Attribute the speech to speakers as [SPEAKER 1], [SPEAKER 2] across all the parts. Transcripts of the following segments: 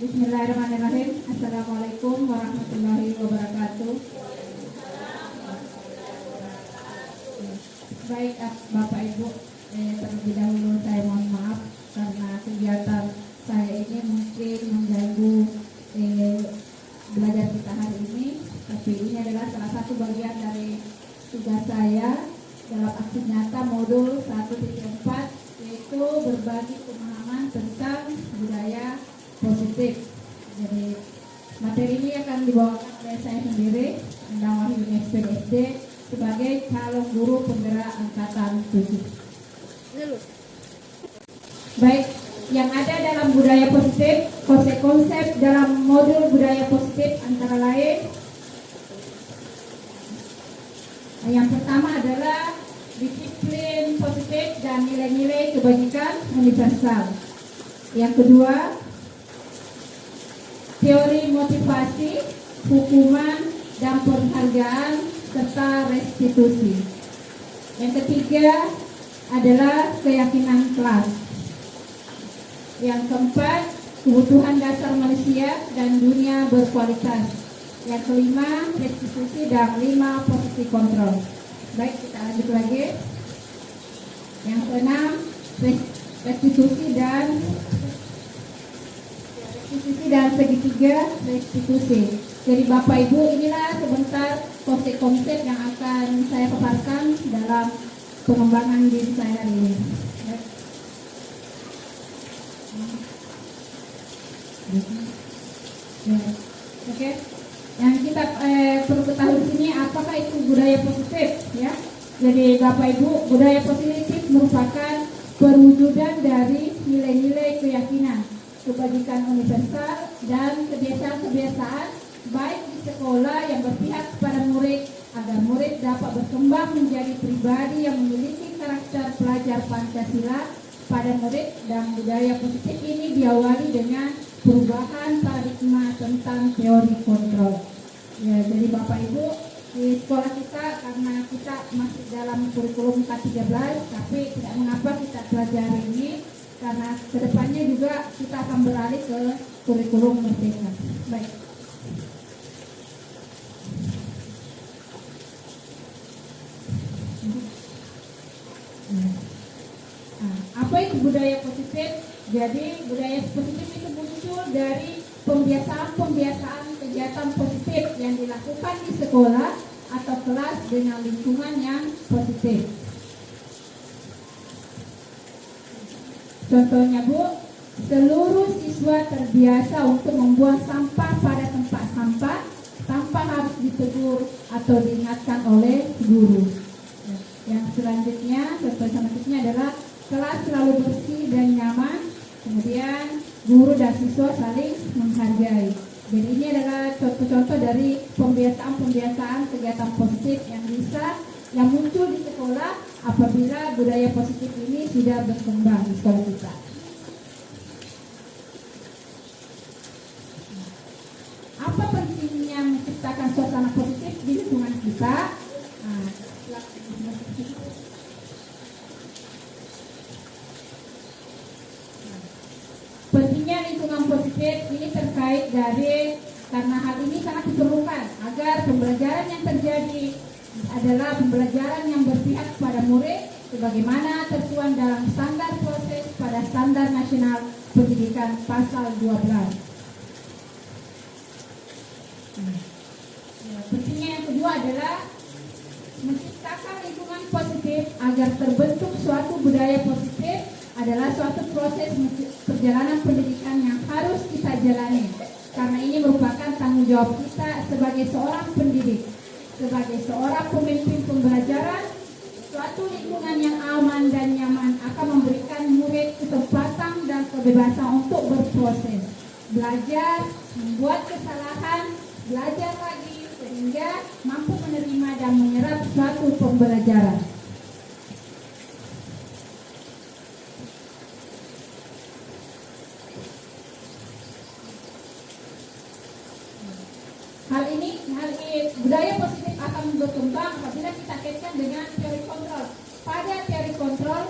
[SPEAKER 1] Bismillahirrahmanirrahim. Assalamualaikum warahmatullahi wabarakatuh. Baik Bapak Ibu, terlebih dahulu saya mohon maaf karena kegiatan saya ini mungkin mengganggu belajar kita hari ini. Tapi ini adalah salah satu bagian dari tugas saya dalam aksi nyata modul 1.4, yaitu berbagi pemahaman tentang budaya positif. Jadi materi ini akan dibawakan oleh saya sendiri, Endang Wahyuni SPD, sebagai calon guru penggerak angkatan 7. Baik, yang ada dalam budaya positif, konsep-konsep dalam modul budaya positif antara lain, yang pertama adalah disiplin positif dan nilai-nilai kebajikan universal. Yang kedua, teori motivasi, hukuman, dan penghargaan, serta restitusi. Yang ketiga adalah keyakinan kelas. Yang keempat, kebutuhan dasar manusia dan dunia berkualitas. Yang kelima, restitusi, dan 5 posisi kontrol. Baik, kita lanjut lagi. Yang keenam, restitusi dan segitiga restitusi. Jadi Bapak Ibu, inilah sebentar konsep-konsep yang akan saya paparkan dalam pengembangan diri saya hari ini. Oke. Yang kita perlu ketahui di sini, apakah itu budaya positif, ya? Jadi Bapak Ibu, budaya positif merupakan perwujudan dari nilai-nilai keyakinan, kebajikan universal, dan kebiasaan-kebiasaan baik di sekolah yang berpihak kepada murid agar murid dapat berkembang menjadi pribadi yang memiliki karakter pelajar Pancasila pada murid. Dan budaya positif ini diawali dengan perubahan paradigma tentang teori kontrol. Ya, jadi Bapak Ibu, di sekolah kita, karena kita masih dalam kurikulum K13, tapi tidak mengapa kita pelajari ini, karena kedepannya juga kita akan beralih ke kurikulum merdeka. Baik. Apa itu budaya positif? Jadi budaya positif itu muncul dari pembiasaan kegiatan positif yang dilakukan di sekolah atau kelas dengan lingkungan yang positif. Contohnya Bu, seluruh siswa terbiasa untuk membuang sampah pada tempat sampah tanpa harus ditegur atau diingatkan oleh guru. Yang selanjutnya, contoh selanjutnya adalah kelas selalu bersih dan nyaman. Kemudian guru dan siswa saling menghargai. Jadi ini adalah contoh-contoh dari pembiasaan kegiatan positif yang muncul di sekolah apabila budaya positif ini sudah berkembang di sekolah kita. apa pentingnya menciptakan suasana positif di lingkungan kita? Pentingnya lingkungan positif ini terkait karena hal ini sangat diperlukan agar pembelajaran yang terjadi adalah pembelajaran yang berpihak pada murid sebagaimana tertuang dalam standar proses pada Standar Nasional Pendidikan Pasal 12. Pentingnya yang kedua adalah menciptakan lingkungan positif agar terbentuk suatu budaya positif adalah suatu proses perjalanan pendidikan yang harus kita jalani. Karena ini merupakan tanggung jawab kita sebagai seorang pendidik, sebagai seorang pemimpin pembelajaran. Suatu lingkungan yang aman dan nyaman akan memberikan murid kesempatan dan kebebasan untuk berproses, belajar, membuat kesalahan, belajar lagi, sehingga mampu menerima dan menyerap suatu pembelajaran. Hal ini budaya positif akan berkembang apabila kita kaitkan dengan teori kontrol. Pada teori kontrol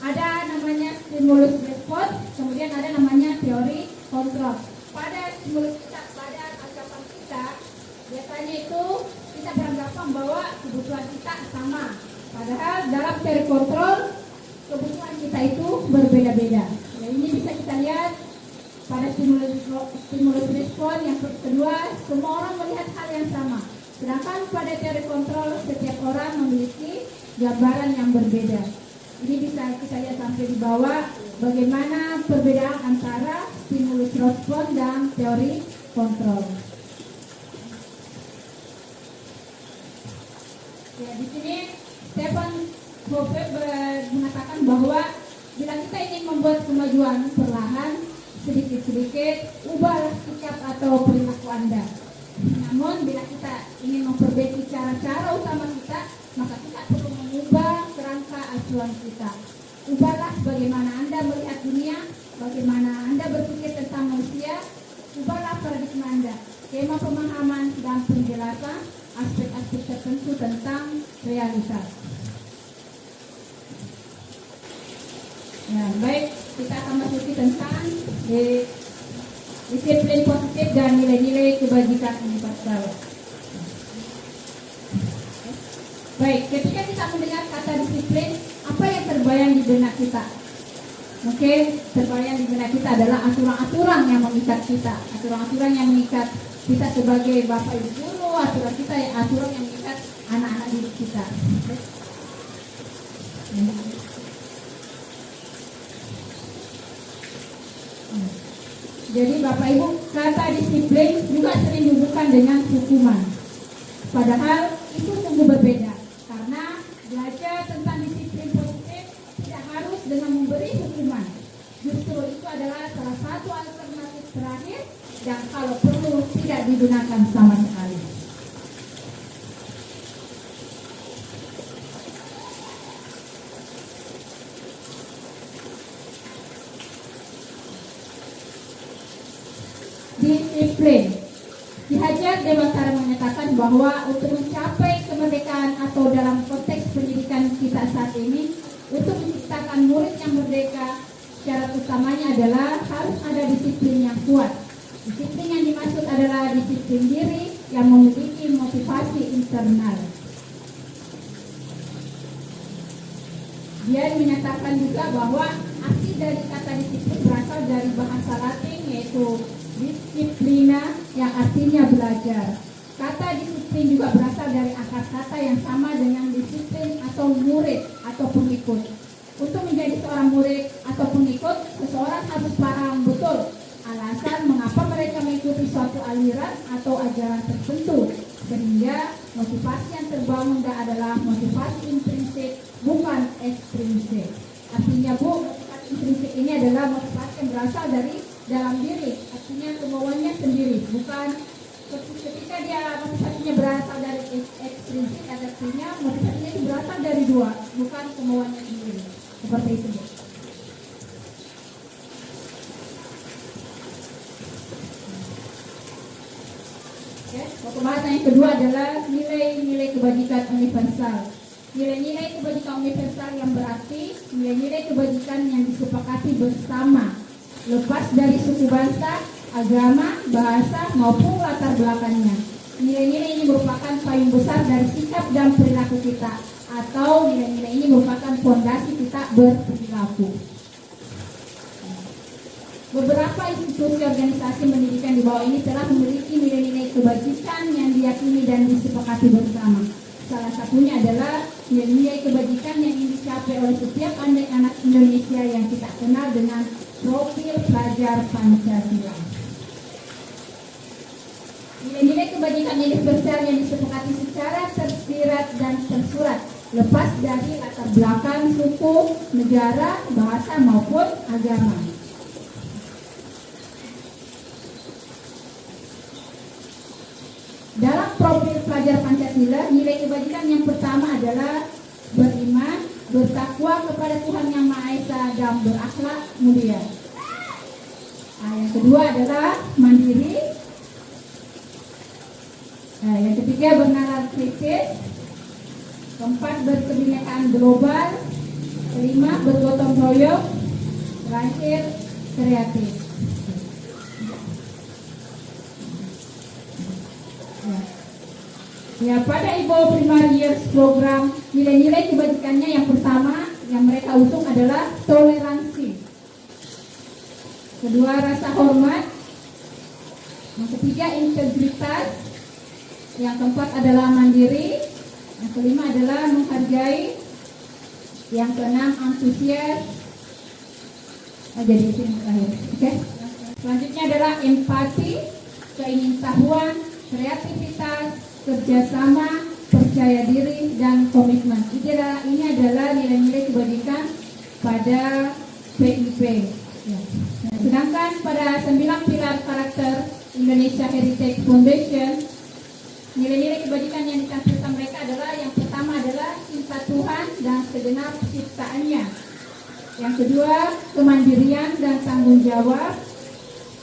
[SPEAKER 1] ada namanya stimulus respons, kemudian ada namanya teori kontrol. Pada stimulus kita, pada anggapan kita, biasanya itu kita beranggapan bahwa kebutuhan kita sama. Padahal dalam teori kontrol kebutuhan kita itu berbeda-beda. Ya, ini bisa kita lihat pada stimulus respon yang kedua, semua orang melihat hal yang sama. Sedangkan pada teori kontrol setiap orang memiliki gambaran yang berbeda. Ini bisa kita lihat sampai di bawah bagaimana perbedaan antara stimulus respon dan teori kontrol. Ya, di sini Stephen Covey mengatakan bahwa bila kita ingin membuat kemajuan perlahan, sedikit-sedikit ubahlah sikap atau perilaku Anda. Namun bila kita ingin memperbaiki cara-cara utama kita, maka kita perlu mengubah kerangka acuan kita. Ubahlah bagaimana Anda melihat dunia, bagaimana Anda berpikir tentang manusia. Ubahlah paradigma Anda, skema pemahaman dan penjelasan aspek-aspek tertentu tentang realitas. Ya, baik, kita akan masuki tentang disiplin positif dan nilai-nilai kebajikan universal. Baik, ketika kita mendengar kata disiplin, apa yang terbayang di benak kita? Mungkin terbayang di benak kita adalah aturan-aturan yang mengikat kita, aturan-aturan yang mengikat kita sebagai bapak ibu guru, aturan yang mengikat anak-anak didik kita. Jadi Bapak Ibu, kata disiplin juga sering dihubungkan dengan hukuman. Padahal itu sungguh berbeda. Karena belajar tentang disiplin positif tidak harus dengan memberi hukuman. Justru itu adalah salah satu alternatif terakhir dan kalau perlu tidak digunakan sama sekali. Disiplin. Ki Hajar Dewantara menyatakan bahwa untuk mencapai kemerdekaan atau dalam konteks pendidikan kita saat ini, untuk menciptakan murid yang merdeka, syarat utamanya adalah harus ada disiplin yang kuat. Disiplin yang dimaksud adalah disiplin diri yang memiliki motivasi internal. Dia menyatakan juga bahwa arti dari kata disiplin berasal dari bahasa Latin yaitu disiplina yang artinya belajar. Kata disiplin juga berasal dari akar kata yang sama dengan disiplin atau murid atau pengikut. Untuk menjadi seorang murid atau pengikut, seseorang harus paham betul alasan mengapa mereka mengikuti suatu aliran atau ajaran tertentu, sehingga motivasi yang terbangun adalah motivasi intrinsik, bukan ekstrinsik. Artinya Bu, motivasi intrinsik ini adalah motivasi yang berasal dari dalam diri, artinya kemauannya sendiri, bukan ketika dia motivasinya berasal dari ekstrinsik, artinya motivasinya itu berasal dari dua, bukan kemauannya sendiri. Seperti itu. Ya, pembahasan yang kedua adalah nilai-nilai kebajikan universal. Nilai-nilai kebajikan universal yang berarti nilai-nilai kebajikan yang disepakati bersama, lepas dari suku bangsa, agama, bahasa maupun latar belakangnya. Nilai-nilai ini merupakan payung besar dari sikap dan perilaku kita, atau nilai-nilai ini merupakan fondasi kita berperilaku. Beberapa institusi organisasi pendidikan di bawah ini telah memiliki nilai-nilai kebajikan yang diyakini dan disepakati bersama. Salah satunya adalah nilai-nilai kebajikan yang ingin dicapai oleh setiap anak Indonesia yang kita kenal dengan profil pelajar Pancasila. Nilai-nilai kebajikan universal yang disepakati secara tersirat dan tersurat, lepas dari latar belakang suku, negara, bahasa maupun agama. Dalam profil pelajar Pancasila, nilai kebajikan yang pertama adalah beriman, bertakwa kepada Tuhan Yang Maha Esa dan berakhlak mulia. Yang kedua adalah mandiri. Yang ketiga bernalar kritis. Keempat berkebinekaan global. Kelima bergotong royong. Terakhir kreatif. Ya, pada Ibo Primary Years Program, nilai-nilai kebajikannya yang pertama yang mereka usung adalah toleransi. Kedua, rasa hormat. Yang ketiga, integritas. Yang keempat adalah mandiri. Yang kelima adalah menghargai. Yang keenam, antusias. Jadi itu yang terakhir. Oke. Selanjutnya adalah empati, keingintahuan, kreativitas, kerjasama, percaya diri, dan komitmen. Ini adalah nilai-nilai kebajikan pada PIP. Ya. Sedangkan pada 9 pilar karakter Indonesia Heritage Foundation, nilai-nilai kebajikan yang ditampilkan mereka adalah yang pertama adalah cinta Tuhan dan segenap ciptaannya. Yang kedua, kemandirian dan tanggung jawab.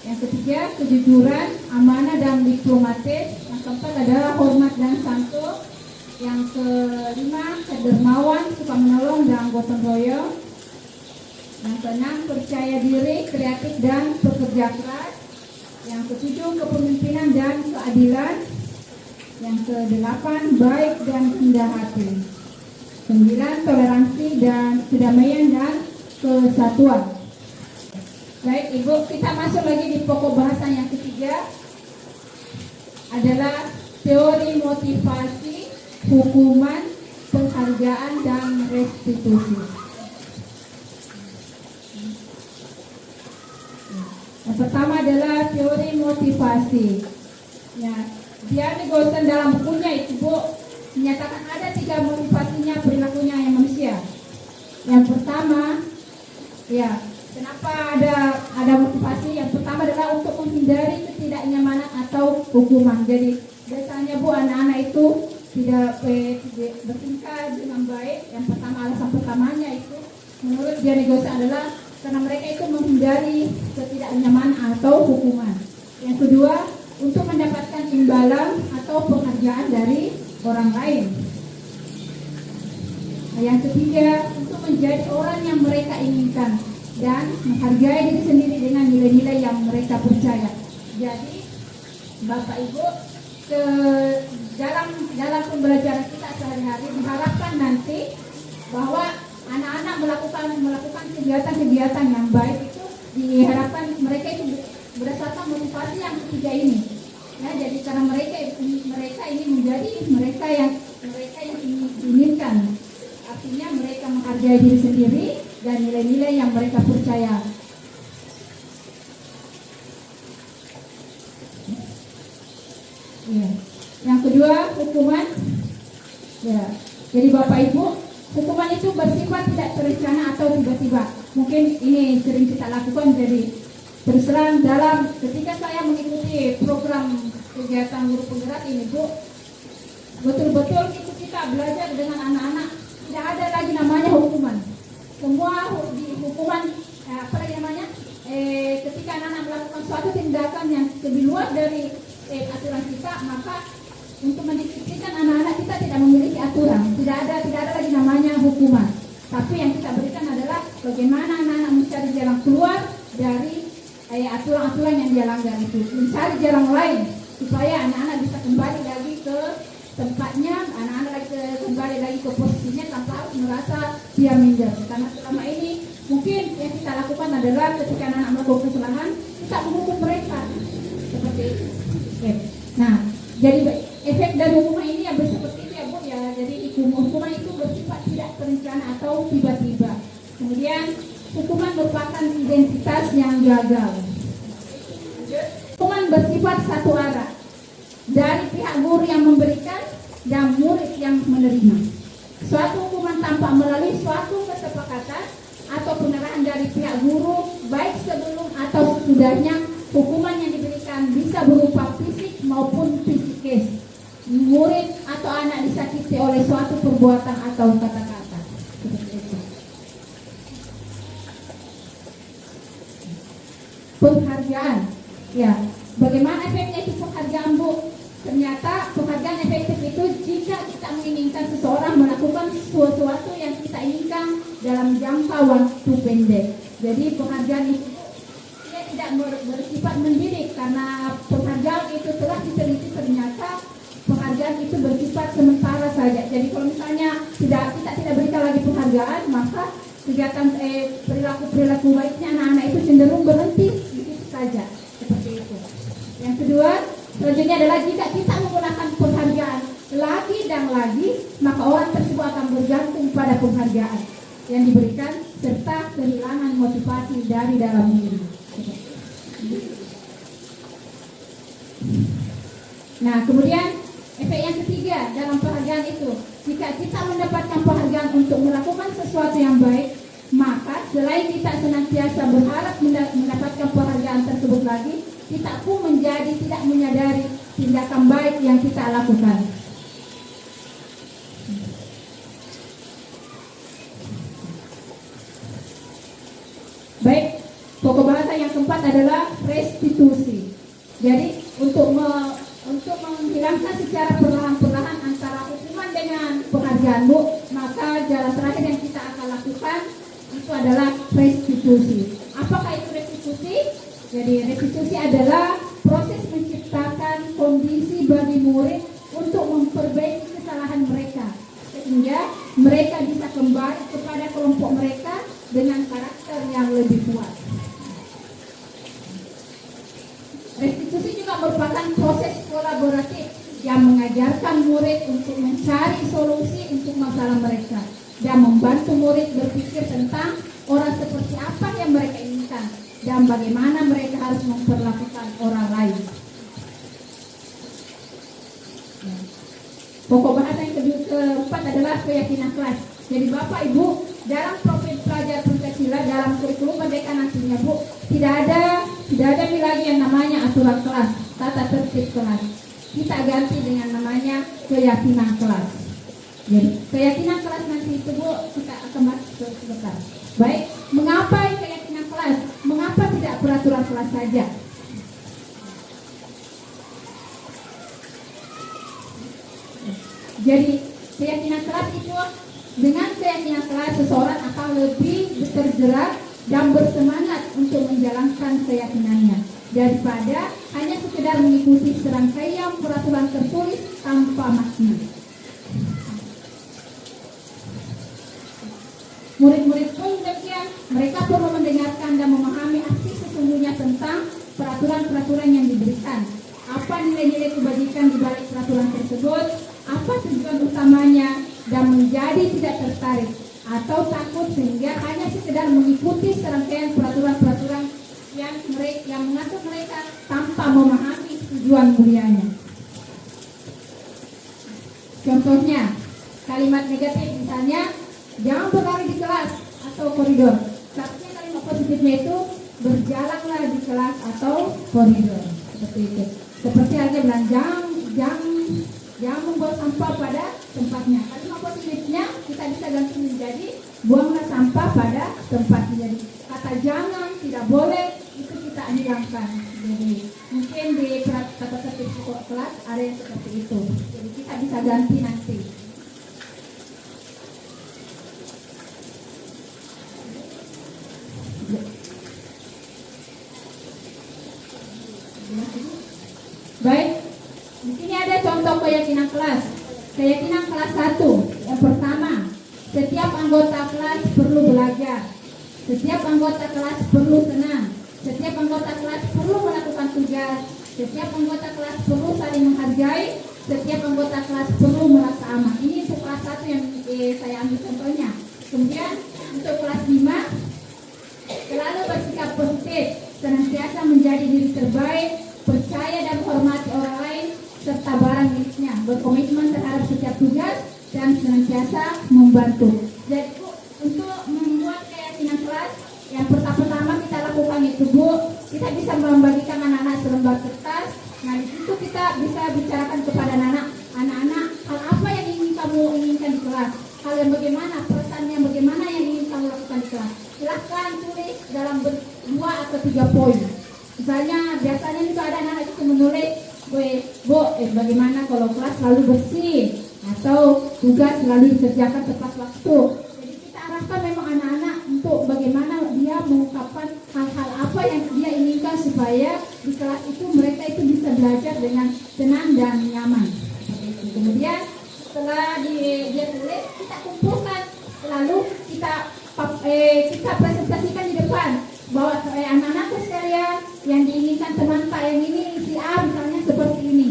[SPEAKER 1] Yang ketiga, kejujuran, amanah dan diplomatis. Yang keempat adalah hormat dan santun. Yang kelima, kedermawan, suka menolong dan gotong royong. Yang keenam, percaya diri, kreatif dan pekerja keras. Yang ketujuh, kepemimpinan dan keadilan. Yang kedelapan, baik dan rendah hati. 9, toleransi dan kedamaian dan kesatuan. Baik Ibu, kita masuk lagi di pokok bahasan yang ketiga adalah teori motivasi, hukuman, penghargaan, dan restitusi. Yang pertama adalah teori motivasi. Ya, Diane Gosen dalam bukunya itu Bu menyatakan ada 3 motivasinya perilakunya yang manusia. Yang pertama, ya, kenapa ada motivasi? Yang pertama adalah untuk menghindari ketidaknyamanan atau hukuman. Jadi biasanya Bu anak-anak itu tidak bertingkah dengan baik. Yang pertama, alasan pertamanya itu menurut dia negosiasi adalah karena mereka itu menghindari ketidaknyamanan atau hukuman. Yang kedua, untuk mendapatkan imbalan atau penghargaan dari orang lain. Yang ketiga, untuk menjadi orang yang mereka inginkan dan menghargai diri sendiri dengan nilai-nilai yang mereka percaya. Jadi, Bapak Ibu, dalam pembelajaran kita sehari-hari diharapkan nanti bahwa anak-anak melakukan kegiatan-kegiatan yang baik itu diharapkan mereka itu berdasarkan motivasi yang ketiga ini. Ya, jadi karena mereka ini menjadi mereka yang diinginkan. Artinya mereka menghargai diri sendiri dan nilai-nilai yang mereka percaya. Ya. Yang kedua, hukuman. Ya. Jadi Bapak Ibu, hukuman itu bersifat tidak terencana atau tiba-tiba. Mungkin ini sering kita lakukan. Jadi terus terang ketika saya mengikuti program kegiatan guru penggerak ini Bu, betul-betul itu kita belajar dengan anak-anak. Tidak ada lagi namanya hukuman. Semua hukuman ketika anak-anak melakukan suatu tindakan yang lebih luar dari aturan kita, maka untuk mendisiplinkan anak-anak kita tidak memiliki aturan, tidak ada lagi namanya hukuman. Tapi yang kita berikan adalah bagaimana anak-anak mencari jalan keluar dari aturan-aturan yang dia langgar itu, mencari jalan lain supaya anak-anak bisa kembali lagi ke tempatnya, anak-anak kembali lagi ke posisinya tanpa harus merasa dia minder. Karena selama ini mungkin yang kita lakukan adalah ketika anak-anak melakukan kesalahan, kita menghukum mereka seperti itu. Nah, jadi efek dari hukuman ini yang seperti itu ya Bu ya. Jadi hukuman itu bersifat tidak terencana atau tiba-tiba. Kemudian hukuman merupakan identitas yang gagal. Hukuman bersifat satu arah dari pihak guru yang memberikan dan murid yang menerima. Suatu hukuman tanpa melalui suatu kesepakatan atau pengarahan dari pihak guru, baik sebelum atau sesudahnya, hukuman yang diberikan bisa berupa fisik maupun psikis. Murid atau anak disakiti oleh suatu perbuatan atau kata-kata. Penghargaan, ya. Bagaimana efeknya itu penghargaan, Bu? Ternyata penghargaan efektif itu jika kita menginginkan seseorang melakukan sesuatu yang kita inginkan dalam jangka waktu pendek. Jadi penghargaan itu dia tidak bersifat mendidik, karena penghargaan itu telah diteliti ternyata penghargaan itu bersifat sementara saja. Jadi kalau misalnya kita tidak berikan lagi penghargaan, maka kegiatan perilaku baiknya anak-anak itu cenderung berhenti begitu saja, seperti itu. Yang kedua, selanjutnya adalah jika kita menggunakan penghargaan lagi dan lagi, maka orang tersebut akan bergantung pada penghargaan yang diberikan serta kehilangan motivasi dari dalam diri. Nah, kemudian efek yang ketiga dalam penghargaan itu, jika kita mendapatkan penghargaan untuk melakukan sesuatu yang baik, maka selain kita senantiasa berharap mendapatkan penghargaan tersebut lagi, kita pun menjadi tidak menyadari tindakan baik yang kita lakukan. Baik, pokok bahasa yang keempat adalah restitusi. Jadi untuk menghilangkan secara perlahan-perlahan antara hukuman dengan penghargaan, Bu, maka jalan terakhir yang kita akan lakukan itu adalah restitusi. Apakah itu restitusi? Jadi restitusi adalah proses menciptakan kondisi bagi murid untuk memperbaiki kesalahan mereka sehingga mereka bisa kembali kepada kelompok mereka dengan karakter yang lebih kuat. Restitusi juga merupakan proses kolaboratif yang mengajarkan murid untuk mencari solusi untuk masalah mereka dan membantu murid berpikir tentang orang seperti apa yang mereka inginkan dan bagaimana mereka harus memperlakukan orang lain. Pokok bahasa yang keempat adalah keyakinan kelas. Jadi Bapak Ibu, dalam profil pelajar Pancasila dalam kurikulum Merdeka nantinya, Bu, tidak ada lagi yang namanya aturan kelas, tata tertib kelas. Kita ganti dengan namanya keyakinan kelas. Jadi keyakinan kelas nanti itu, Bu, kita akan bahas sebentar. Baik, mengapa keyakinan kelas? Mengapa tidak peraturan kelas saja? Jadi keyakinan kelas itu, dengan keyakinan kelas seseorang akan lebih tergerak dan bersemangat untuk menjalankan keyakinannya daripada hanya sekedar mengikuti serangkaian peraturan tertulis tanpa makna. Murid-murid pun demikian, mereka perlu mendengarkan dan memahami arti sesungguhnya tentang peraturan-peraturan yang diberikan. Apa nilai-nilai kebajikan di balik peraturan tersebut, apa tujuan utamanya, dan menjadi tidak tertarik atau takut sehingga hanya sekedar mengikuti serangkaian peraturan-peraturan yang mengatur mereka tanpa memahami tujuan mulianya. Contohnya, kalimat negatif misalnya, jangan berlari di kelas atau koridor. Seharusnya kalimat positifnya itu, berjalanlah di kelas atau koridor. Seperti itu. Seperti halnya bilang, jangan membuang sampah pada tempatnya. Kalimat positifnya kita bisa ganti menjadi, buanglah sampah pada tempatnya. Jadi kata jangan, tidak boleh, itu kita hilangkan. Jadi mungkin di kata tertib kelas ada yang seperti itu. Jadi kita bisa ganti nanti. Baik, di sini ada contoh keyakinan kelas. Keyakinan kelas 1. Yang pertama, setiap anggota kelas perlu belajar. Setiap anggota kelas perlu senang. Setiap anggota kelas perlu melakukan tugas. Setiap anggota kelas perlu saling menghargai. Setiap anggota kelas perlu merasa aman. Ini untuk kelas 1 yang saya ambil contohnya. Kemudian untuk kelas 5, selalu bersikap positif, senantiasa menjadi diri terbaik, percaya dan menghormati orang lain, serta barang miliknya, berkomitmen terhadap setiap tugas, dan senantiasa membantu. Jadi Bu, untuk membuat keyakinan kelas, yang pertama kita lakukan itu Bu, kita bisa membagikan anak-anak selembar kertas. Nah di situ kita bisa bicarakan kepada anak-anak hal apa yang ingin kamu inginkan di kelas, hal yang bagaimana, pesannya bagaimana yang ingin kamu lakukan di kelas. Silahkan tulis dalam 2 atau 3 poin. Misalnya biasanya itu ada anak-anak itu menulis, Bu, bagaimana kalau kelas selalu bersih atau tugas selalu dikerjakan tepat waktu. Jadi kita arahkan memang anak-anak untuk bagaimana dia mengungkapkan hal-hal apa yang dia inginkan supaya di kelas itu mereka itu bisa belajar dengan tenang dan nyaman. Kemudian setelah dia tulis, kita kumpulkan, lalu kita presentasikan di depan bahwa anak-anakku sekalian yang diinginkan teman saya yang ini si A misalnya seperti ini,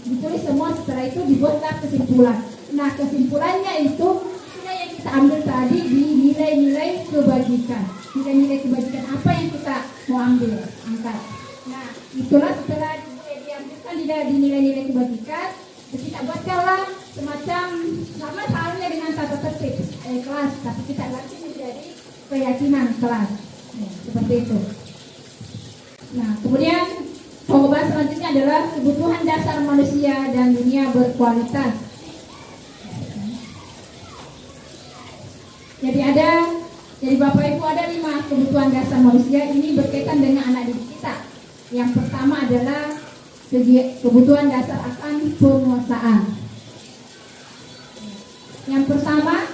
[SPEAKER 1] ditulis semua. Setelah itu dibuatlah kesimpulan. Nah kesimpulannya itu yang kita ambil tadi di nilai-nilai kebajikan. Nilai-nilai kebajikan apa yang kita mau ambil, angkat. Nah itulah setelah diambilkan di nilai-nilai kebajikan, kita buatkanlah semacam sama halnya dengan tata tertib kelas, tapi kita ganti menjadi keyakinan kelas. Seperti itu. Nah, kemudian pembahasan selanjutnya adalah kebutuhan dasar manusia dan dunia berkualitas. Jadi Bapak Ibu ada 5 kebutuhan dasar manusia, ini berkaitan dengan anak didik kita. Yang pertama adalah kebutuhan dasar akan penguasaan. Yang pertama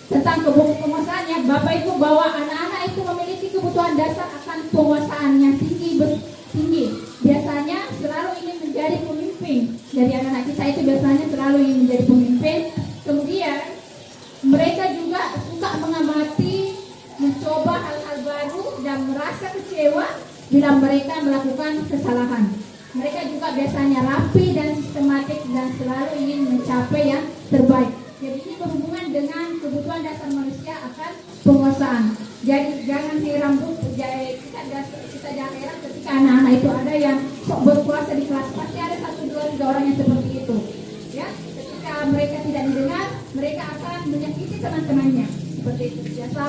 [SPEAKER 1] tentang penguasaannya, Bapak Ibu bahwa anak-anak itu memiliki kebutuhan dasar akan penguasaan yang tinggi. Biasanya selalu ingin menjadi pemimpin. Jadi anak-anak kita itu biasanya selalu ingin menjadi pemimpin. Kemudian mereka juga suka mengamati, mencoba hal-hal baru dan merasa kecewa bila mereka melakukan kesalahan. Mereka juga biasanya rapi dan sistematik dan selalu ingin mencapai yang terbaik. Jadi ini berhubungan dengan kebutuhan dasar manusia akan penguasaan. Jadi jangan heran Bu, kita jangan heran ketika anak-anak itu ada yang sok berkuasa di kelas. Pasti ada 1, 2, 3 orang yang seperti itu. Ya, ketika mereka tidak didengar, mereka akan menyakiti teman-temannya. Seperti itu. Biasa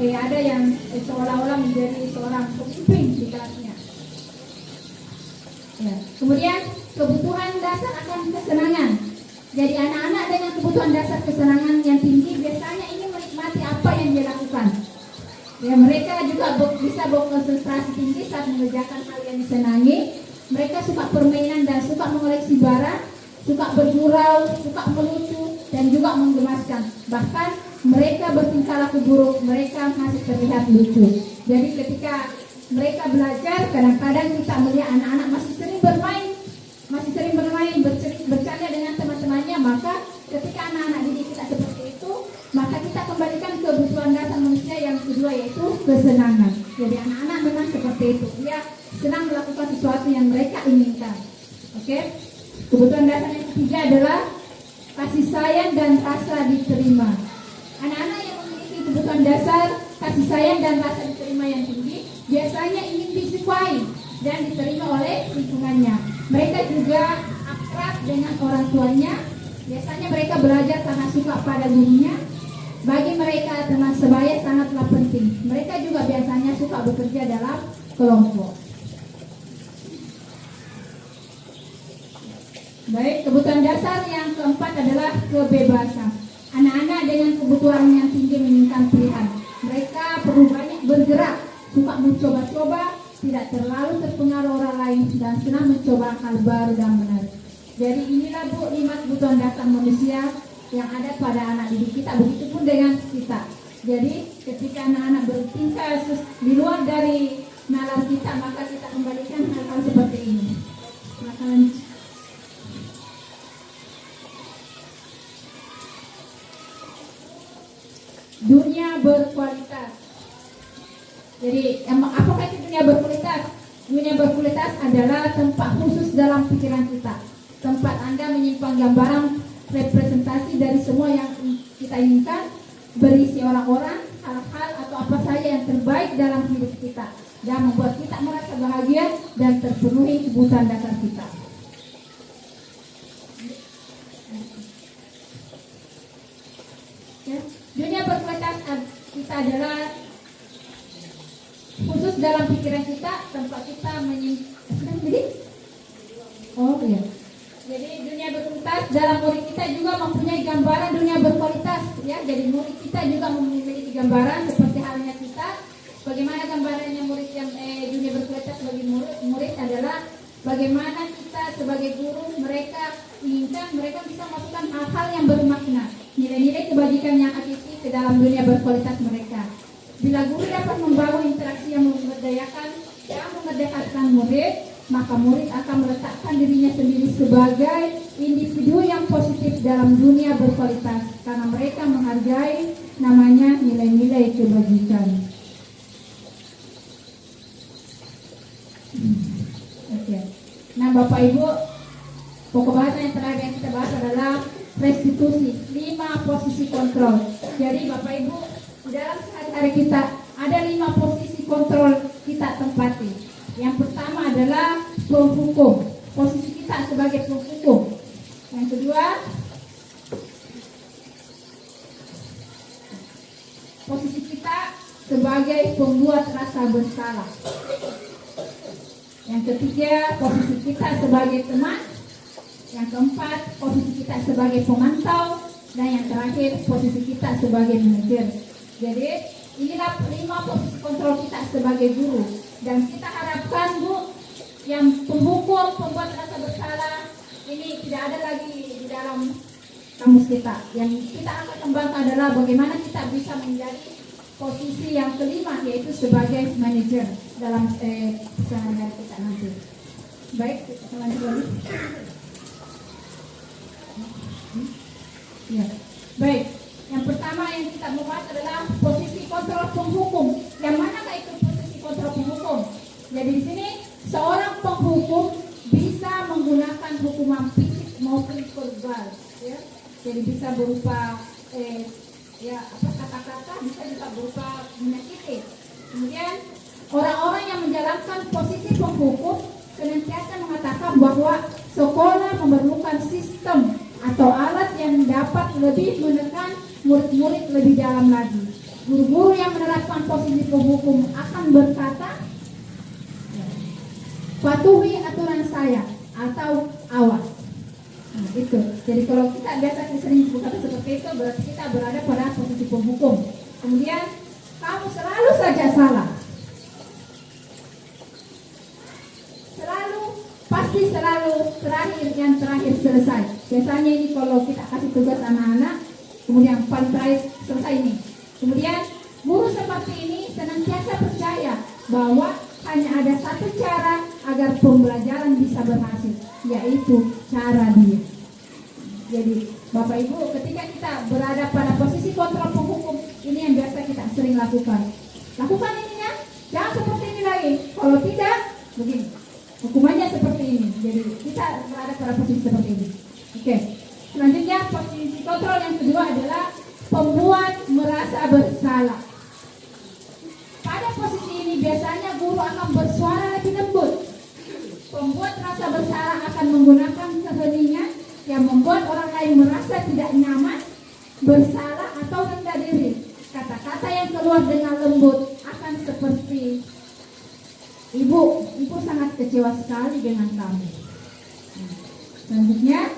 [SPEAKER 1] ada yang seolah-olah menjadi seorang pemimpin di kelasnya. Ya. Kemudian kebutuhan dasar akan kesenangan. Jadi anak-anak dengan kebutuhan dasar kesenangan yang tinggi biasanya ingin menikmati apa yang dia lakukan. Ya, mereka juga bisa berkonsentrasi tinggi saat mengerjakan hal yang disenangi. Mereka suka permainan dan suka mengoleksi barang, suka bergurau, suka melucu dan juga menggemaskan. Bahkan mereka bertingkah laku buruk, mereka masih terlihat lucu. Jadi ketika mereka belajar, kadang-kadang kita melihat anak-anak masih sering bermain, bercanda dengan teman-temannya. Maka ketika anak-anak didik kita seperti itu, maka kita kembalikan kebutuhan dasar manusia yang kedua, yaitu kesenangan. Jadi anak-anak memang seperti itu, dia senang melakukan sesuatu yang mereka inginkan. Oke. Kebutuhan dasar yang ketiga adalah kasih sayang dan rasa diterima. Anak-anak yang memiliki kebutuhan dasar kasih sayang dan rasa diterima yang tinggi biasanya ingin disukai dan diterima oleh lingkungannya. Mereka juga akrab dengan orang tuanya. Biasanya mereka belajar karena suka pada gurunya. Bagi mereka teman sebaya sangatlah penting. Mereka juga biasanya suka bekerja dalam kelompok. Baik, kebutuhan dasar yang keempat adalah kebebasan. Anak-anak dengan kebutuhan yang tinggi menginginkan pilihan. Mereka perlu banyak bergerak, suka mencoba-coba, tidak terlalu terpengaruh orang lain, dan senang mencoba hal baru dan menarik. Jadi inilah Bu 5 kebutuhan dasar manusia yang ada pada anak didik kita, begitupun dengan kita. Jadi ketika anak-anak bertingkah di luar dari nalar kita, maka kita kembalikan hal-hal seperti ini. Dunia berkualitas. Jadi apakah itu dunia berkualitas? Dunia berkualitas adalah tempat khusus dalam pikiran kita, tempat Anda menyimpan gambaran representasi dari semua yang kita inginkan, berisi orang-orang, hal-hal atau apa saja yang terbaik dalam hidup kita dan membuat kita merasa bahagia dan terpenuhi kebutuhan dasar kita. Ya. Dunia berkualitas kita adalah khusus dalam pikiran kita, tempat kita menyimpan. Oh iya. Jadi dunia berkualitas dalam murid kita juga mempunyai gambaran dunia berkualitas, ya. Jadi murid kita juga memiliki gambaran seperti halnya kita. Bagaimana gambarannya murid yang dunia berkualitas bagi murid adalah bagaimana kita sebagai guru mereka inginkan mereka bisa masukkan hal-hal yang bermakna, nilai-nilai kebajikan yang hakiki ke dalam dunia berkualitas mereka. Bila guru dapat membangun interaksi yang memerdekakan murid, maka murid akan meletakkan dirinya sendiri sebagai individu yang positif dalam dunia berkualitas karena mereka menghargai namanya nilai-nilai kebajikan. Oke. Nah, Bapak Ibu, pokok bahasa yang terakhir yang kita bahas adalah restitusi, 5 posisi kontrol. Jadi Bapak Ibu, dalam sehari-hari kita ada 5 posisi kontrol kita tempati. Yang pertama adalah penghukum, posisi kita sebagai penghukum. Yang kedua, posisi kita sebagai pembuat rasa bersalah. Yang ketiga, posisi kita sebagai teman. Yang keempat, posisi kita sebagai pemantau. Dan yang terakhir, posisi kita sebagai manajer. Jadi inilah 5 posisi kontrol kita sebagai guru. Dan kita harapkan Bu, yang penghukum, pembuat rasa bersalah ini tidak ada lagi di dalam kamus kita. Yang kita akan kembangkan adalah bagaimana kita bisa menjadi posisi yang kelima, yaitu sebagai manajer dalam sehari-hari kita nanti. Baik, kita lanjut lagi. Ya. Baik, yang pertama yang kita bahas adalah posisi kontrol penghukum. Yang manakah itu posisi kontrol penghukum? Jadi di sini seorang penghukum bisa menggunakan hukuman fisik maupun verbal, ya. Jadi bisa berupa kata-kata, bisa juga berupa menyakiti. Kemudian orang-orang yang menjalankan posisi penghukum senantiasa mengatakan bahwa sekolah memerlukan sistem atau alat yang dapat lebih menekan murid-murid lebih dalam lagi. Guru-guru yang menerapkan posisi penghukum akan berkata, patuhi aturan saya atau awas. Nah, itu. Jadi kalau kita biasa sering berkata seperti itu, berarti kita berada pada posisi penghukum. Kemudian kamu selalu saja salah. Selalu yang terakhir selesai. Biasanya ini kalau kita kasih tugas anak-anak, kemudian paling terakhir selesai ini. Kemudian guru seperti ini senantiasa percaya bahwa hanya ada satu cara agar pembelajaran bisa berhasil, yaitu cara dia. Jadi Bapak Ibu, ketika kita berada pada posisi kontrol penghukum, ini yang biasa kita sering lakukan. Lakukan ininya, jangan seperti ini lagi. Kalau tidak, begini. Hukumannya seperti ini. Jadi kita berada pada posisi seperti ini. Oke. Selanjutnya posisi kontrol yang kedua adalah pembuat merasa bersalah. Pada posisi ini biasanya guru akan bersuara lebih lembut. Pembuat rasa bersalah akan menggunakan keheningan yang membuat orang lain merasa tidak nyaman, bersalah atau rendah diri. Kata-kata yang keluar dengan lembut akan seperti, Ibu sangat kecewa sekali dengan kamu. Selanjutnya,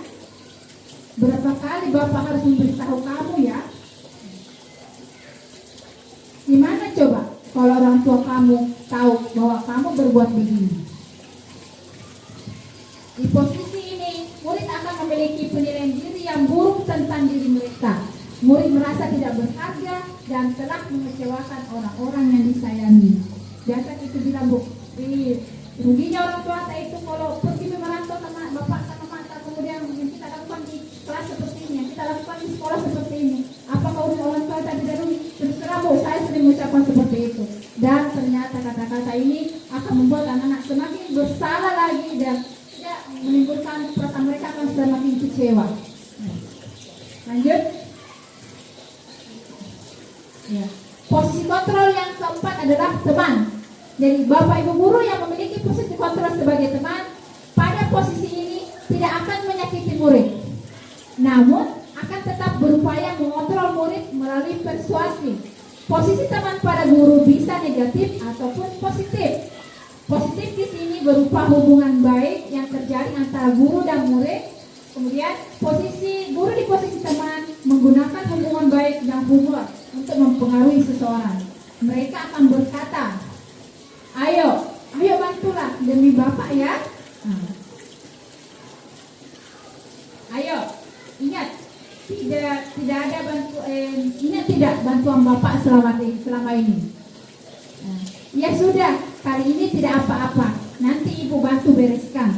[SPEAKER 1] berapa kali Bapak harus memberitahu kamu ya? Gimana coba kalau orang tua kamu tahu bahwa kamu berbuat begini. Di posisi ini, murid akan memiliki penilaian diri yang buruk tentang diri mereka. Murid merasa tidak berharga dan telah mengecewakan orang-orang yang disayangi. Biasa itu bilang, Bu, ruginya orang tua itu kalau pergi merantau sama bapak sama mata, kemudian yang kita lakukan di kelas seperti ini, yang kita lakukan di sekolah seperti ini. Apakah orang tua tadi tidak rugi? Terus terang, Bu, saya sering mengucapkan seperti itu. Dan ternyata kata-kata ini akan membuat anak-anak semakin bersalah lagi dan tidak menimbulkan perasaan mereka akan semakin kecewa. Lanjut. Ya. Posisi kontrol yang keempat adalah teman. Jadi Bapak Ibu guru yang memiliki posisi kontrol sebagai teman, pada posisi ini tidak akan menyakiti murid, namun akan tetap berupaya mengontrol murid melalui persuasi. Posisi teman pada guru bisa negatif ataupun positif. Positif di sini berupa hubungan baik yang terjadi antara guru dan murid. Kemudian posisi guru di posisi teman menggunakan hubungan baik dan humor untuk mempengaruhi seseorang. Mereka akan berkata, ayo bantulah demi Bapak ya. Ayo, ingat tidak ada ingat tidak bantuan Bapak selama ini. Ya sudah, kali ini tidak apa-apa. Nanti Ibu bantu bereskan.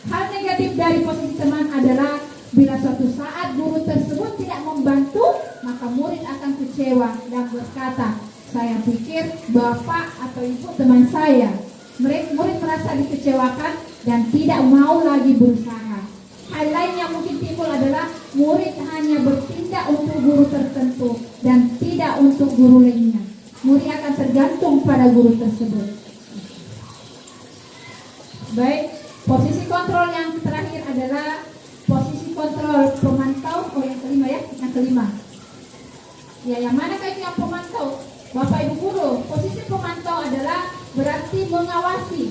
[SPEAKER 1] Hal negatif dari posisi teman adalah bila suatu saat guru tersebut tidak membantu, maka murid akan kecewa dan berkata, saya pikir Bapak atau Ibu teman saya. Murid merasa dikecewakan dan tidak mau lagi berusaha. Hal lain yang mungkin timbul adalah murid hanya bertindak untuk guru tertentu dan tidak untuk guru lainnya. Murid akan tergantung pada guru tersebut. Baik, posisi kontrol yang terakhir adalah posisi kontrol pemantau. Yang kelima ya, yang kelima. Ya, yang manakah itu yang pemantau? Bapak Ibu guru, posisi pemantau adalah berarti mengawasi.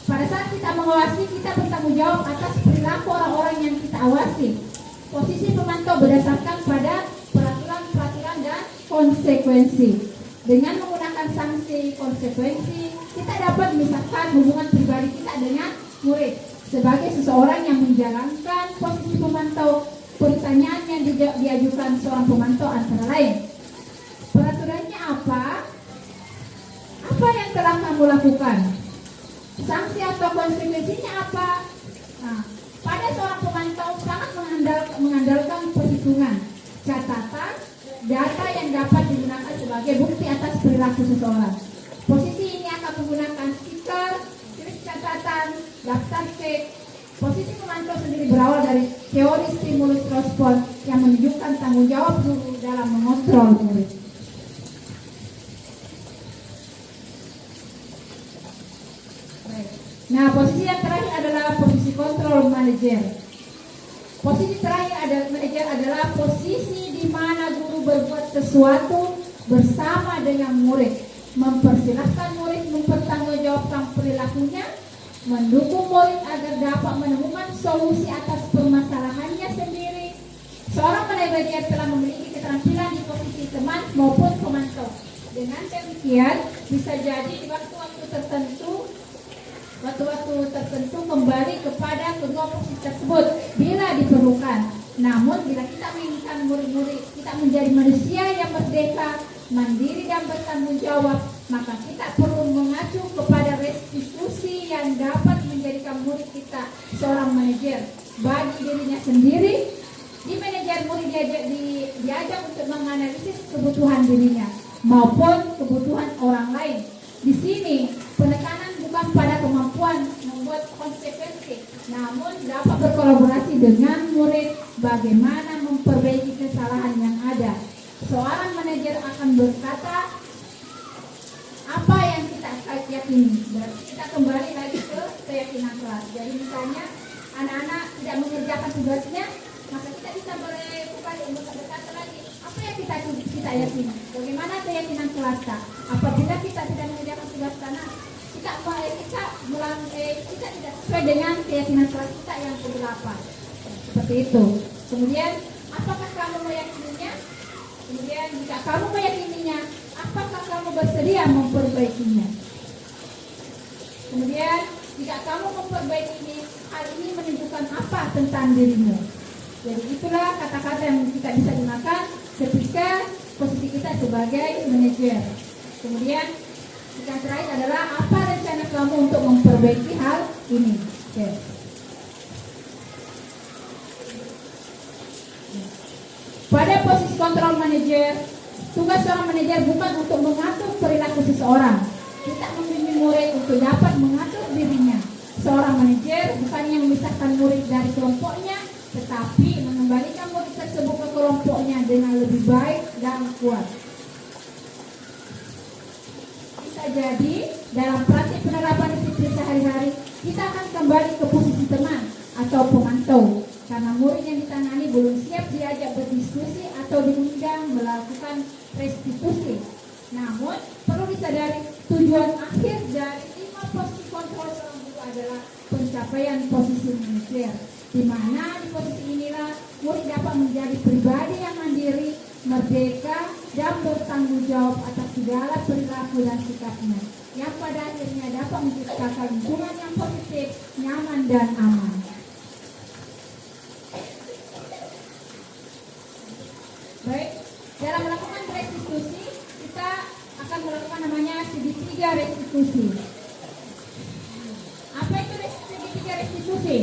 [SPEAKER 1] Pada saat kita mengawasi, kita bertanggung jawab atas perilaku orang-orang yang kita awasi. Posisi pemantau berdasarkan pada peraturan-peraturan dan konsekuensi. Dengan menggunakan sanksi konsekuensi, kita dapat memisahkan hubungan pribadi kita dengan murid. Sebagai seseorang yang menjalankan posisi pemantau, pertanyaan yang diajukan seorang pemantau antara lain, peraturannya apa? Apa yang telah kamu lakukan? Sanksi atau konsekuensinya apa? Nah, pada seorang pemantau sangat mengandalkan perhitungan, catatan, data yang dapat digunakan sebagai bukti atas perilaku seseorang. Posisi ini akan menggunakan stiker, tulis catatan, daftar cek. Posisi pemantau sendiri berawal dari teori stimulus respon yang menunjukkan tanggung jawab guru dalam mengontrol murid. Nah, posisi yang terakhir adalah posisi kontrol manajer. Posisi terakhir adalah manajer adalah posisi di mana guru berbuat sesuatu bersama dengan murid, mempersilahkan murid mempertanggungjawabkan perilakunya, mendukung murid agar dapat menemukan solusi atas permasalahannya sendiri. Seorang manajer telah memiliki keterampilan di posisi teman maupun pemantau. Dengan demikian, bisa jadi di waktu-waktu tertentu kembali kepada kedua posisi tersebut bila diperlukan. Namun bila kita menginginkan murid-murid kita menjadi manusia yang merdeka, mandiri dan bertanggung jawab, maka kita perlu mengacu kepada restitusi yang dapat menjadikan murid kita seorang manajer bagi dirinya sendiri. Di manajer murid diajak untuk menganalisis kebutuhan dirinya maupun kebutuhan orang lain. Di sini penekanan bukan pada kemampuan membuat konsekuensi, namun dapat berkolaborasi dengan murid bagaimana memperbaiki kesalahan yang ada. Seorang manajer akan berkata apa yang kita yakini. Berarti kita kembali lagi ke keyakinan kelas. Jadi misalnya anak-anak tidak mengerjakan tugasnya, maka kita bisa berkata lagi apa yang kita yakini. Bagaimana keyakinan kelas kita? Apabila kita tidak mengerjakan tugas anak, kita tidak sesuai dengan keyakinan kelas kita yang ke-8. Seperti itu. Kemudian, apakah kamu meyakininya? Kemudian, jika kamu meyakininya, apakah kamu bersedia memperbaikinya? Kemudian jika kamu memperbaiki ini, hal ini menunjukkan apa tentang dirimu. Jadi itulah kata-kata yang kita bisa gunakan ketika posisi kita sebagai manajer. Kemudian yang terakhir adalah apa rencana kamu untuk memperbaiki hal ini. Oke. Pada posisi kontrol manajer, tugas seorang manajer bukan untuk mengatur perilaku seseorang. Kita membimbing murid untuk dapat mengatur dirinya. Seorang manajer bukannya memisahkan murid dari kelompoknya, tetapi mengembalikan murid tersebut ke kelompoknya dengan lebih baik dan kuat. Bisa jadi dalam praktik penerapan disiplin sehari-hari, kita akan kembali ke posisi teman atau pemantau. Karena murid yang ditangani belum siap diajak berdiskusi atau diundang melakukan restitusi. Namun, perlu disadari tujuan akhir dari 5 posisi kontrol seorang guru adalah pencapaian posisi manajer, di mana di posisi inilah murid dapat menjadi pribadi yang mandiri, merdeka, dan bertanggung jawab atas segala perilaku dan sikapnya, yang pada akhirnya dapat menciptakan lingkungan yang positif, nyaman, dan aman. Baik, dalam melakukan restitusi, kita akan melakukan namanya segitiga restitusi. Apa itu segitiga restitusi?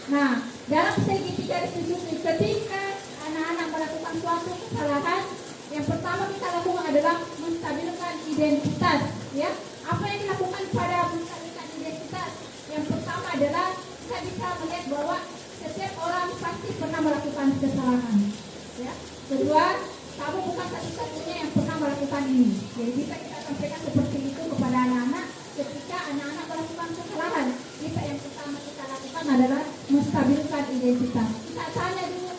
[SPEAKER 1] Nah, dalam segitiga restitusi, ketika anak-anak melakukan suatu kesalahan, yang pertama kita lakukan adalah menstabilkan identitas. Ya, apa yang dilakukan pada menstabilkan identitas? Yang pertama adalah kita bisa melihat bahwa setiap orang pasti pernah melakukan kesalahan. Ya. Kedua, kamu bukan satu-satunya yang pernah melakukan ini. Jadi bisa kita sampaikan seperti itu kepada anak-anak ketika anak-anak melakukan kesalahan. Kita yang pertama kita lakukan adalah menstabilkan identitas. Kita tanya dulu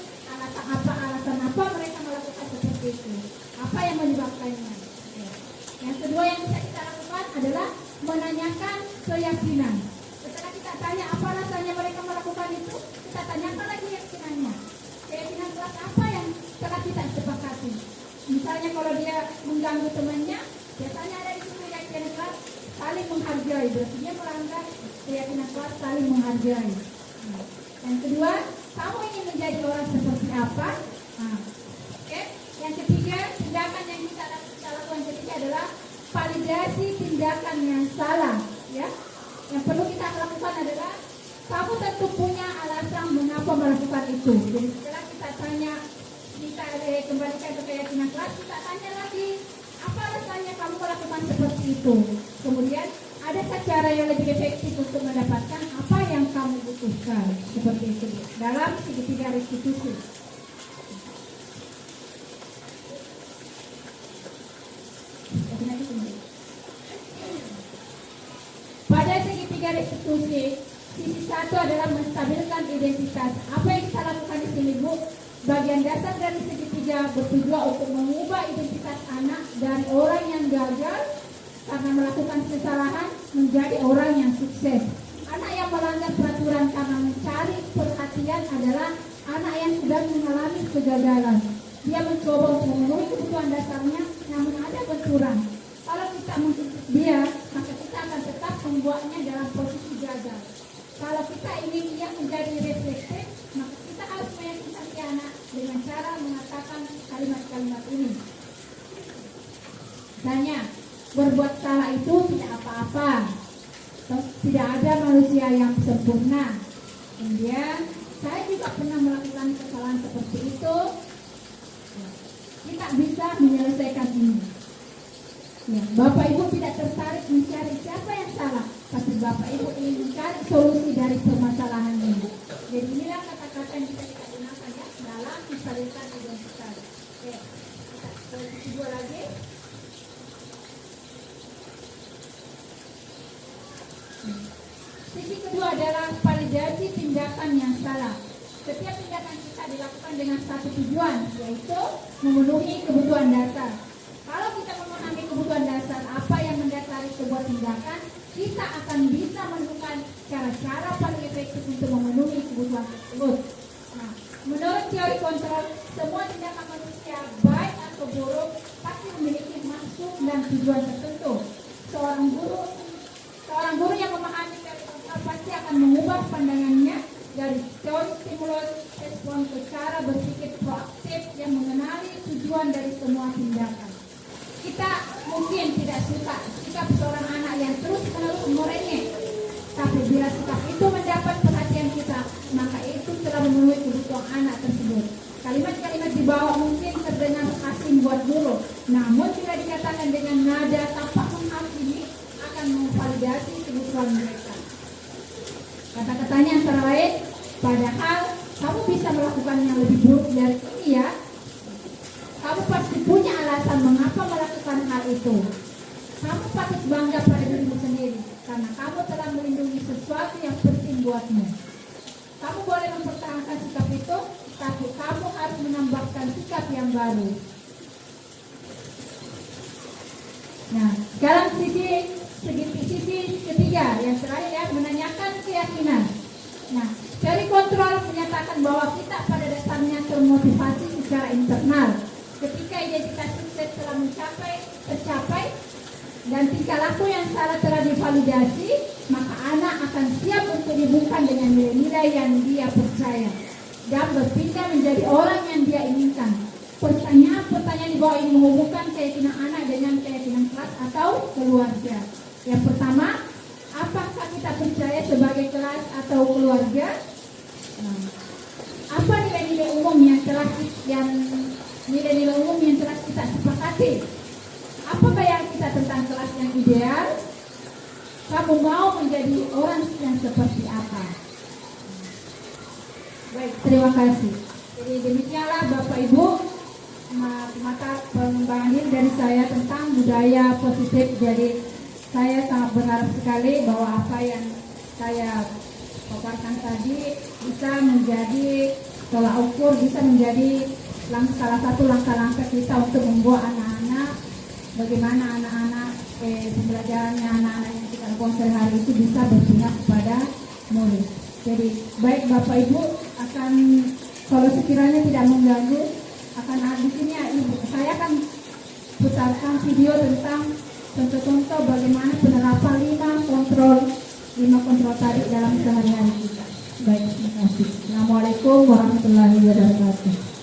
[SPEAKER 1] alasan apa mereka melakukan seperti itu. Apa yang menyebabkannya. Yang kedua yang bisa kita lakukan adalah menanyakan keyakinan. Setelah kita tanya apa alasannya mereka melakukan itu, kita tanyakan lagi keyakinannya. Keyakinan kelas apa yang telah kita sepakati. Misalnya kalau dia mengganggu temannya, biasanya ada di situ keyakinan kelas saling menghargai. Berarti dia melanggar keyakinan kelas saling menghargai. Yang kedua, kamu ingin menjadi orang seperti apa? Oke. Yang ketiga, tindakan yang kita lakukan ketiga adalah validasi tindakan yang salah. Ya. Yang perlu kita lakukan adalah kamu tentu punya alasan mengapa melakukan itu. Jadi setelah kita tanya, kita kembalikan ke keyakinan kelas, kita tanya lagi, apa alasannya kamu melakukan seperti itu? Kemudian, adakah cara yang lebih efektif untuk mendapatkan apa yang kamu butuhkan? Seperti itu dalam segitiga restitusi. Pada segitiga restitusi, sisi satu adalah menstabilkan identitas. Apa yang kita lakukan di sini, Bu? Bagian dasar dari segitiga bertujuan untuk mengubah identitas anak dari orang yang gagal karena melakukan kesalahan menjadi orang yang sukses. Anak yang melanggar peraturan karena mencari perhatian adalah anak yang sedang mengalami kegagalan. Dia mencoba untuk memenuhi kebutuhan dasarnya, namun ada benturan. Kalau kita mengikuti dia, maka kita akan tetap membuatnya dalam posisi gagal. Kalau kita ingin dia menjadi reflektif, maka kita harus meyakinkan si anak dengan cara mengatakan kalimat-kalimat ini. Misalnya, berbuat salah itu tidak apa-apa. Tidak ada manusia yang sempurna. Kemudian, saya juga pernah melakukan kesalahan seperti itu. Kita bisa menyelesaikan ini. Ya, Bapak Ibu tidak tertarik mencari siapa yang salah, tapi Bapak Ibu ingin mencari solusi dari permasalahan ini. Jadi inilah kata-kata yang kita gunakan ya dalam menstabilkan identitas. Oke, kita kedua lagi. Sisi kedua adalah validasi tindakan yang salah. Setiap tindakan kita dilakukan dengan satu tujuan, yaitu memenuhi kebutuhan dasar. Kalau kita memahami kebutuhan dasar apa yang mendasari sebuah tindakan, kita akan bisa menemukan cara-cara paling efektif untuk memenuhi kebutuhan tersebut. Nah, menurut teori kontrol, semua tindakan manusia, baik atau buruk, pasti memiliki maksud dan tujuan tertentu. Seorang guru Seorang guru yang memahami teori sosial pasti akan mengubah pandangannya dari teori stimulus respon ke cara berpikir proaktif yang mengenali tujuan dari semua tindakan. Kita mungkin tidak suka sikap seorang anak yang terus-menerus merengek, tapi bila sikap itu mendapat perhatian kita, maka itu telah memenuhi kebutuhan anak tersebut. Kalimat-kalimat di bawah mungkin terdengar asing buat guru, namun bila dikatakan dengan nada tanpa menghakimi akan memvalidasi kebutuhan mereka. Kata-katanya antara lain, padahal kamu bisa melakukan yang lebih buruk dari ini ya. Kamu pasti punya alasan mengapa melakukan hal itu. Kamu patut bangga pada dirimu sendiri karena kamu telah melindungi sesuatu yang penting buatmu. Kamu boleh mempertahankan sikap itu, tapi kamu harus menambahkan sikap yang baru. Nah, sekarang sisi ketiga yang terakhir ya, menanyakan keyakinan. Nah, teori kontrol menyatakan bahwa kita pada dasarnya termotivasi secara internal. Ketika identitas sukses telah tercapai dan tingkah laku yang salah telah divalidasi, maka anak akan siap untuk dibungkam dengan nilai-nilai yang dia percaya dan berpindah menjadi orang yang dia inginkan. Pertanyaan di bawah ini menghubungkan keyakinan anak dengan keyakinan kelas atau keluarga. Yang pertama, apakah kita percaya sebagai kelas atau keluarga? Apa nilai-nilai umum yang telah kita sepakati? Apa bayangan kita tentang kelas yang ideal? Kamu mau menjadi orang yang seperti apa? Baik, terima kasih. Jadi demikianlah Bapak Ibu mata pengembangan diri dari saya tentang budaya positif. Jadi saya sangat berharap sekali bahwa apa yang saya paparkan tadi bisa menjadi tolak ukur, bisa menjadi salah satu langkah-langkah kita untuk membuat anak-anak, bagaimana anak-anak pembelajarannya anak-anak yang kita lakukan sehari itu bisa berpihak kepada murid. Jadi baik Bapak Ibu akan, kalau sekiranya tidak mengganggu, akan di sini saya akan putarkan video tentang contoh-contoh bagaimana penerapan 5 kontrol tadi dalam sehari-hari kita. Baik, terima kasih. Assalamualaikum warahmatullahi wabarakatuh.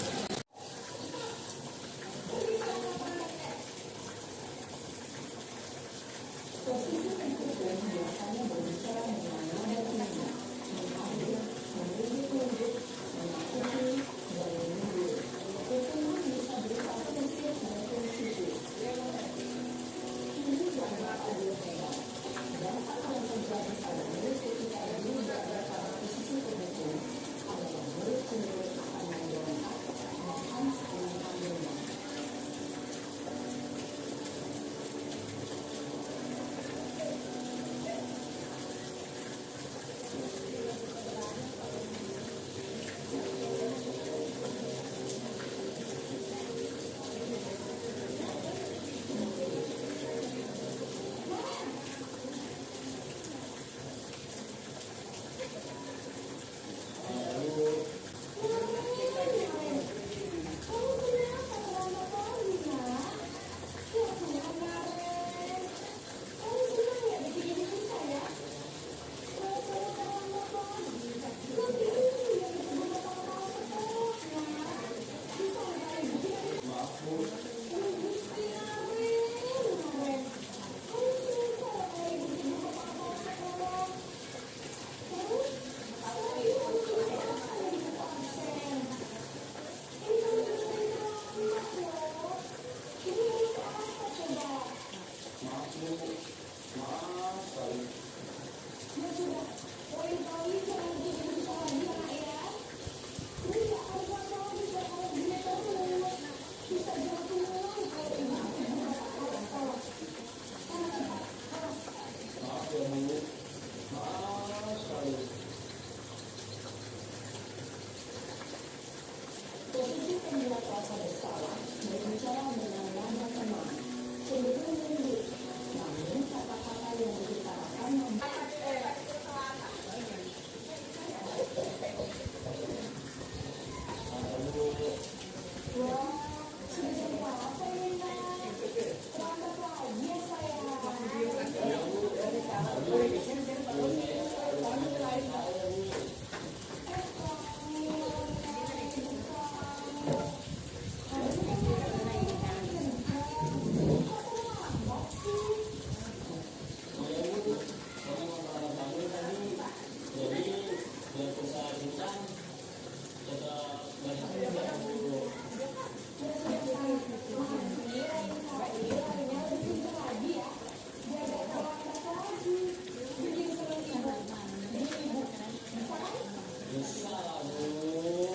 [SPEAKER 2] Bisa lah Bu.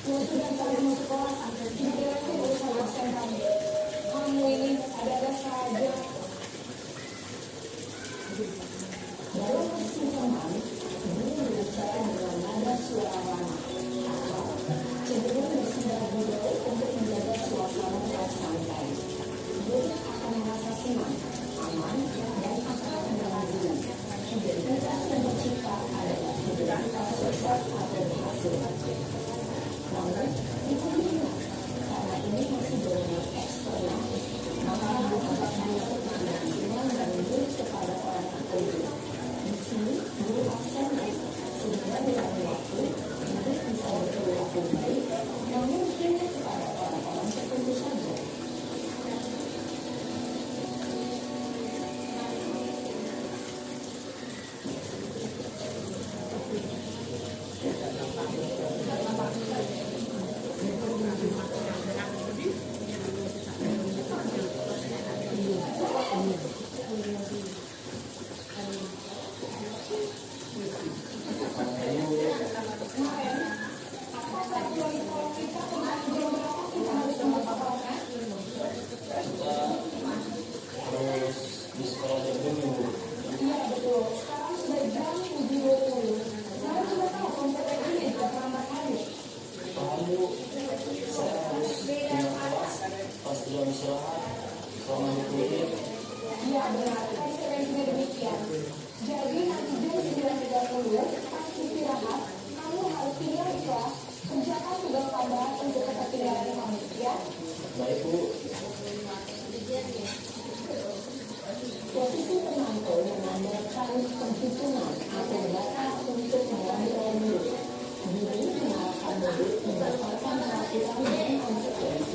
[SPEAKER 3] Ya sudah kalian mau sekolah, kira-kira sih baru saja absen kamu. Kamu ini ada-ada saja. Dalam posisi teman, guru berbicara dengan nada suara lama atau cenderung bersandar budaya untuk menjaga suasana yang santai. Guru akan merasa senang, aman, dan akrab dengan guru. Identitas yang tercipta adalah identitas sukses atau berhasil. Namun, itu ingat, karena ini masih berbau eksternal, maka guru dapat melakukan dukungan dan menurut kepada orang tertentu. Di sini, guru absen sehingga dengan waktu, guru bisa berperilaku baik, namun hanya kepada orang-orang tertentu saja.
[SPEAKER 2] Terus di sekolah dulu.
[SPEAKER 3] Iya betul, sekarang sudah jam 7.20. Saya sudah tahu konsekuensinya jika terlambat hari.
[SPEAKER 2] Kamu, saya harus punya kelas pas jam istirahat selama 20 menit.
[SPEAKER 3] Iya benar, konsekuensinya demikian. Jadi nanti jam 9.30 pas istirahat, kamu harus tinggal di kelas, kerjakan tugas tambahan untuk ketertinggalan kamu, ya.
[SPEAKER 2] Baik Bu.
[SPEAKER 3] Posisi penantu menandakan penghitungan atau data untuk mengambil murid. Guru mengarahkan murid berdasarkan peraturan dan konsekuensi.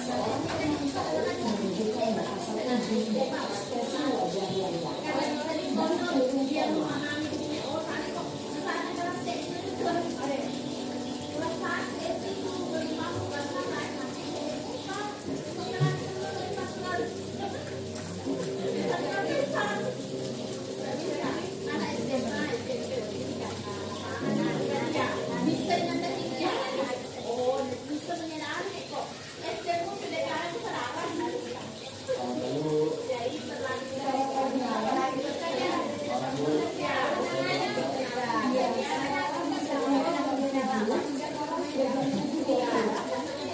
[SPEAKER 3] Seorang penantu menunjukkan bahasa uji dan ekspresi wajah yang datar dan kerugian.
[SPEAKER 2] Lalu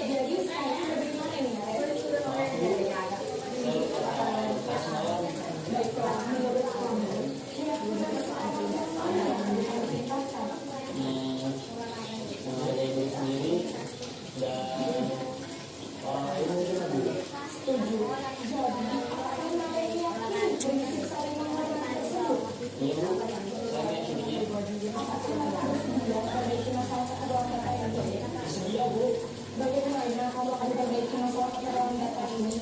[SPEAKER 3] Jadi saya bagaimana ini? Baiklah, menurut kamu, kira-kira soalnya yang diperintahkan.
[SPEAKER 2] menjaga diri sendiri dan orang lain mungkin Bu.
[SPEAKER 3] Setuju. Jadi, apakah mereka yakin prinsip saling menghormati tersebut?
[SPEAKER 2] Iya Bu, saya yakin ini.
[SPEAKER 3] Apakah harus diperbaiki masalah kekeluargaan data ini?
[SPEAKER 2] Sedia Bu.
[SPEAKER 3] Bagaimana kalau akan diperbaiki masalah kekeluargaan data ini?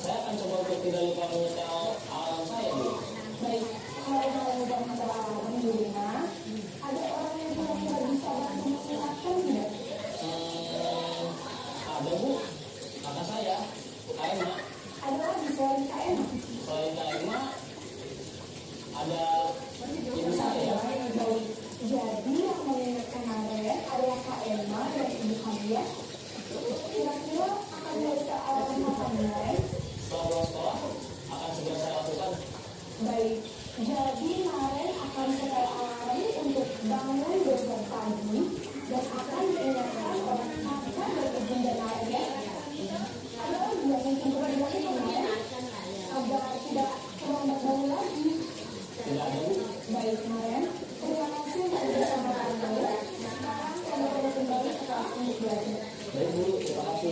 [SPEAKER 2] Saya akan coba untuk tidak lupa menyetel alarm saya Bu.
[SPEAKER 3] Baik, kalau mau mudah masalah alam di rumah, ada orang yang kira-kira bisa bantu mengingatkan tidak?
[SPEAKER 2] Ada Bu, kakak saya, Kak Emma.
[SPEAKER 3] Ada lagi selain KM?
[SPEAKER 2] Selain Kak Emma, ada ibu saya.
[SPEAKER 3] Baik, jadi yang mengingatkan Anda adalah Kak Emma dan Ibu Hamia. Kira-kira akan bisa alam apa mulai?
[SPEAKER 2] Setelah pulang sekolah, akan segera saya lakukan.
[SPEAKER 3] Baik, jadi Maren akan setel alarm untuk bangun besok pagi dan akan diingatkan oleh kakak dan ibunda Maren. Ada lagi yang mungkin perlu dilakukan Maren agar tidak terlambat bangun lagi.
[SPEAKER 2] Tidak ada Bu.
[SPEAKER 3] Baik Maren, terima kasih telah bersama kami. Sekarang kami akan kembali ke kelas untuk belajar.
[SPEAKER 2] Baik Bu, terima kasih.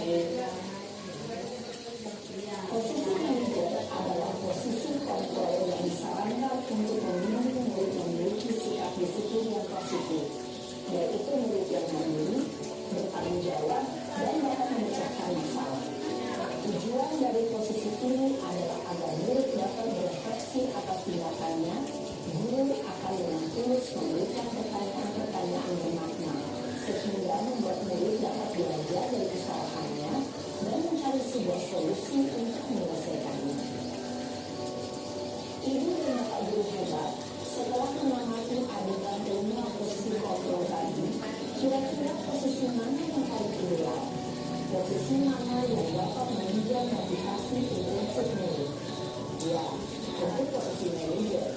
[SPEAKER 3] Posisi manajer adalah posisi kontrol yang disarankan untuk membimbing murid memiliki sikap disiplin yang positif, yaitu murid yang mandiri, bertanggung jawab, dan dapat memecahkan masalah. Tujuan dari posisi ini adalah agar murid dapat berefleksi atas tindakannya. Guru akan dengan tulus memberikan pertanyaan-pertanyaan bermakna, sehingga membuat murid dapat belajar dari kesalahannya mana yang paling ideal? Posisi mana yang dapat menunjang motivasi intensif murid? Ya, tentu posisi manajer.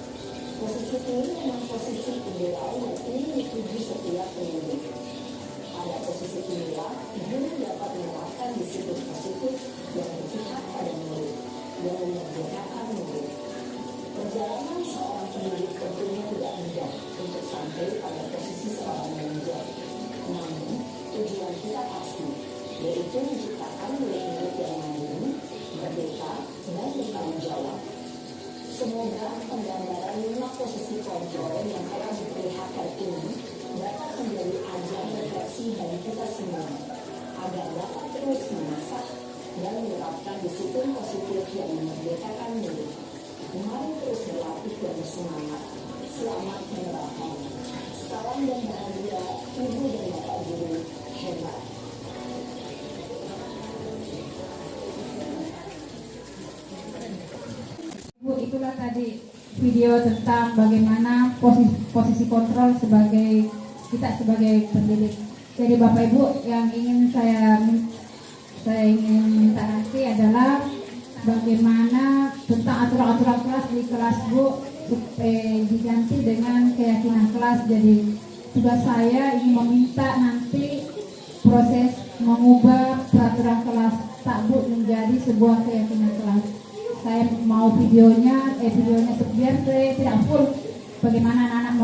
[SPEAKER 3] Posisi ini memang posisi ideal yang ingin dituju setiap pendidik. Pada posisi inilah, guru dapat menerapkan disiplin positif yang berpihak pada murid dan memerdekakan murid. Perjalanan seorang pendidik tentunya tidak mudah untuk sampai pada posisi seorang manajer. Namun, tujuan kita pasti, yaitu menciptakan murid-murid yang mandiri, merdeka, dan bertanggung jawab. Semoga penggambaran 5 posisi kontrol yang telah diperlihatkan ini dapat menjadi ajar refleksi bagi kita semua, agar dapat terus mengasah dan menerapkan disiplin positif yang memerdekakan murid. Mari terus berlatih dan bersemangat. Selamat menerapkan. Salam dan bahagia, Ibu dan Bapak Guru hebat.
[SPEAKER 1] Bu, itulah tadi video tentang bagaimana posisi kontrol sebagai kita sebagai pendidik. Jadi Bapak Ibu, yang ingin saya ingin minta nanti adalah bagaimana tentang aturan-aturan kelas di kelas Bu supaya diganti dengan keyakinan kelas. Jadi tugas saya ingin meminta nanti proses mengubah peraturan kelas tak Bu menjadi sebuah keyakinan kelas. Saya mau videonya biar saya tidak full bagaimana anak-anak